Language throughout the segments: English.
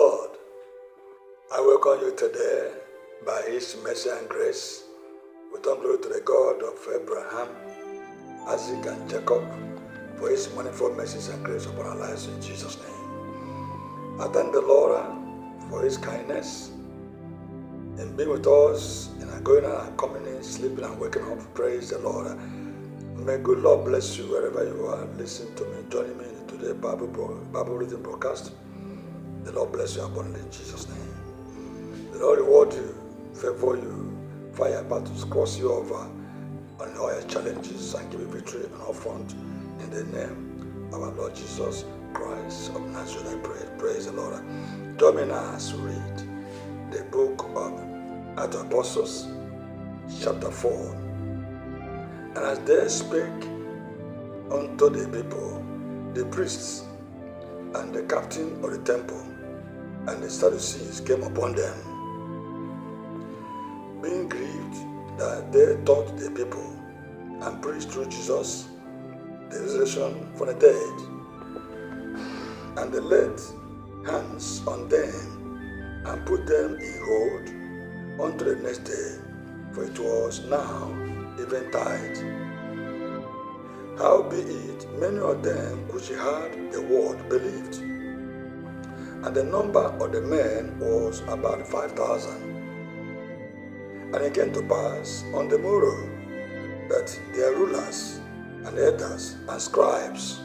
Lord. I welcome you today by His mercy and grace. We thank glory to the God of Abraham, Isaac, and Jacob for His manifold mercies and grace upon our lives in Jesus' name. I thank the Lord for His kindness in being with us in our going and our coming in, sleeping and waking up. Praise the Lord. May good Lord bless you wherever you are listening to me, joining me in today's Bible reading broadcast. The Lord bless you abundantly in Jesus' name. The Lord reward you, favor you, fire battles, cross you over on all your challenges, and give you victory on all front. In the name of our Lord Jesus Christ of Nazareth, I pray. Praise the Lord. Join me now as we read the book of Acts of Apostles, chapter 4. And as they spake unto the people, the priests and the captain of the temple and the Sadducees came upon them, being grieved that they taught the people and preached through Jesus the resurrection from the dead. And they laid hands on them and put them in hold unto the next day, for it was now eventide. Howbeit, many of them which heard the word believed, and the number of the men was about 5,000. And it came to pass on the morrow that their rulers and elders and scribes,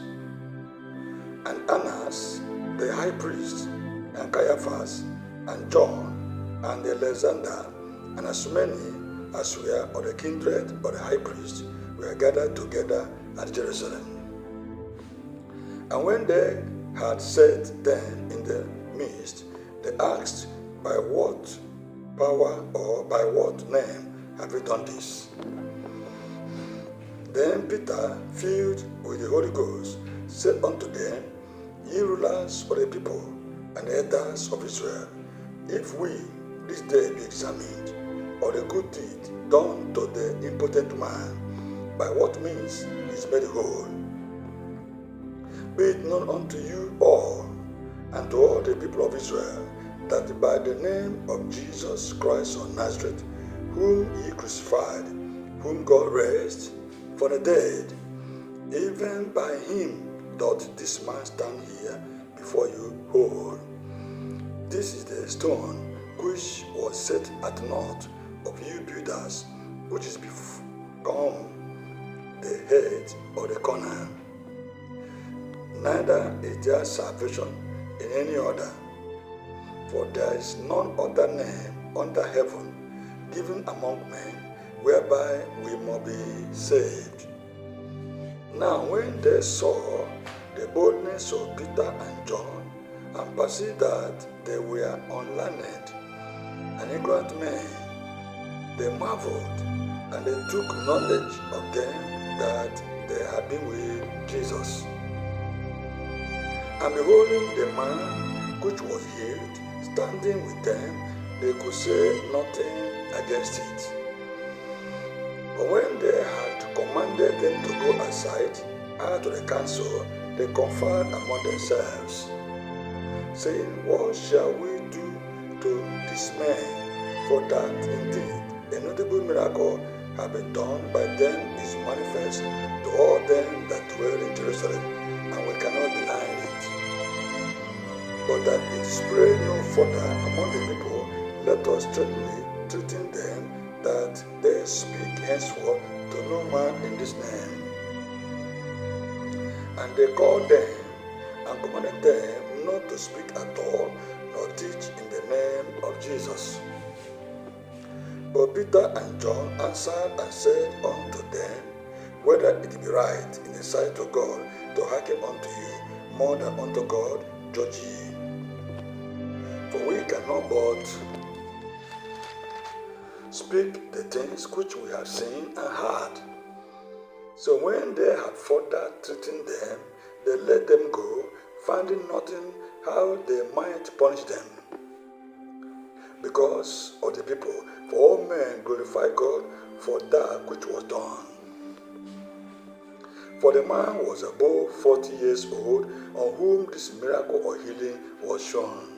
and Annas the high priest, and Caiaphas, and John, and Alexander, and as many as were of the kindred of the high priest, were gathered together at Jerusalem. And when they had set them in the midst, they asked, by what power or by what name have you done this? Then Peter, filled with the Holy Ghost, said unto them, Ye rulers of the people and elders of Israel, if we this day be examined of the good deed done to the impotent man, by what means he is made whole, be it known unto you all and to all the people of Israel, that by the name of Jesus Christ of Nazareth, whom ye crucified, whom God raised from the dead, even by him doth this man stand here before you whole. This is the stone which was set at naught of you builders, which is become the head of the corner. Neither is there salvation in any other, for there is none other name under heaven given among men whereby we must be saved. Now when they saw the boldness of Peter and John, and perceived that they were unlearned and ignorant men, they marveled, and they took knowledge of them that they had been with Jesus. And beholding the man which was healed standing with them, they could say nothing against it. But when they had commanded them to go aside out of the council, they conferred among themselves, saying, What shall we do to this man? For that indeed a notable miracle have been done by them is manifest to all them that dwell in Jerusalem, and we cannot deny it. But that it spread no further among the people, let us straightly treating them that they speak henceforth to no man in this name. And they called them and commanded them not to speak at all, nor teach in the name of Jesus. But Peter and John answered and said unto them, Whether it be right in the sight of God to hearken unto you more than unto God, judge ye. For we cannot but speak the things which we have seen and heard. So when they had further treating them, they let them go, finding nothing how they might punish them, because of the people. For all men glorify God for that which was done. For the man was above 40 years old, on whom this miracle of healing was shown.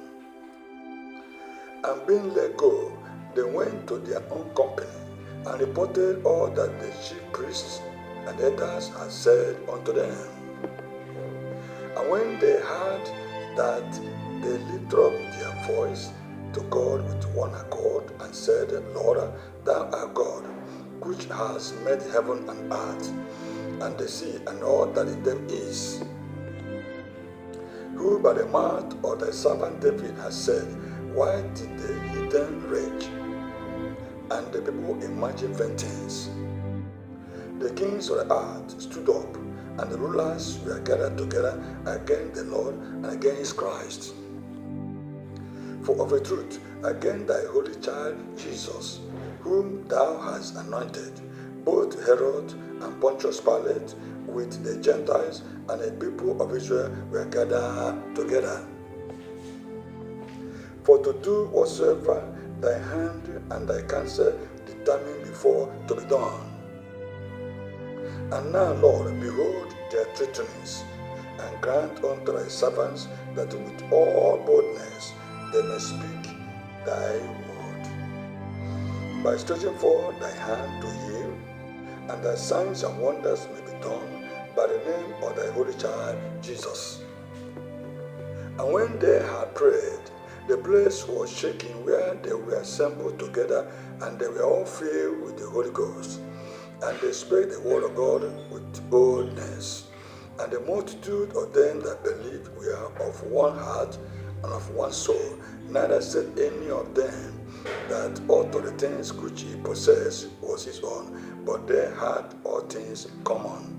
And being let go, they went to their own company and reported all that the chief priests and elders had said unto them. And when they heard that, they lifted up their voice to God with one accord and said, Lord, thou art God, which has made heaven and earth, and the sea, and all that in them is, who by the mouth of thy servant David has said, why did the heathen rage, and the people imagine vain things? The kings of the earth stood up, and the rulers were gathered together against the Lord and against Christ. For of a truth, against thy holy child Jesus, whom thou hast anointed, both Herod and Pontius Pilate with the Gentiles and the people of Israel were gathered together, for to do whatsoever thy hand and thy counsel determined before to be done. And now, Lord, behold their threatenings, and grant unto thy servants that with all boldness they may speak thy word, by stretching forth thy hand to heal, and thy signs and wonders may be done by the name of thy holy child Jesus. And when they had prayed, the place was shaken where they were assembled together, and they were all filled with the Holy Ghost. And they spake the word of God with boldness. And the multitude of them that believed were of one heart and of one soul. Neither said any of them that aught of the things which he possessed was his own, but they had all things common.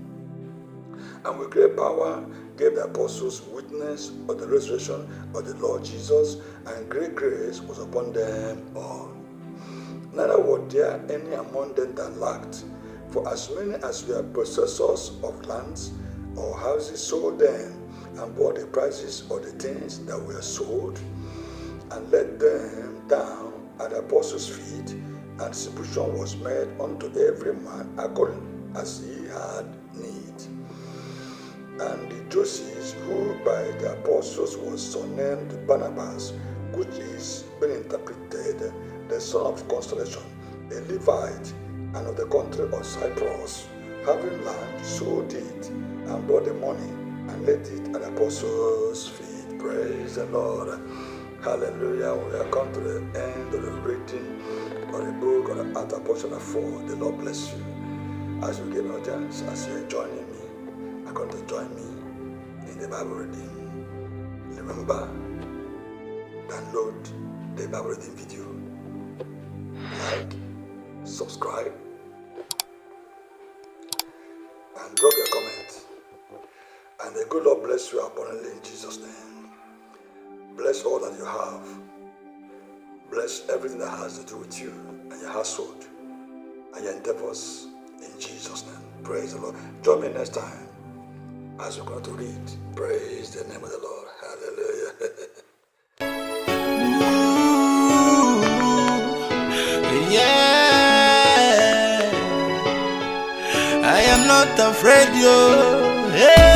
And with great power gave the apostles witness of the resurrection of the Lord Jesus, and great grace was upon them all. Neither was there any among them that lacked, for as many as were possessors of lands or houses sold them, and bought the prices of the things that were sold, and let them down at the apostles' feet, and distribution was made unto every man according as he had need. And the Joses, who by the apostles was surnamed Barnabas, which is being interpreted the son of consolation, a Levite, and of the country of Cyprus, having land, sold it, and brought the money, and laid it at the apostles' feet. Praise the Lord. Hallelujah. We have come to the end of the reading of the book of the Acts of Apostles 4. The Lord bless you. As you give me a chance, as you are joining me, are going to join me in the Bible reading. Remember, download the Bible reading video, like, subscribe, and drop your comment. And the good Lord bless you abundantly in Jesus' name. Bless all that you have. Bless everything that has to do with you and your household and your endeavors in Jesus' name. Praise the Lord. Join me next time as we're going to read. Praise the name of the Lord. Hallelujah. Yeah, I am not afraid, yo. Hey.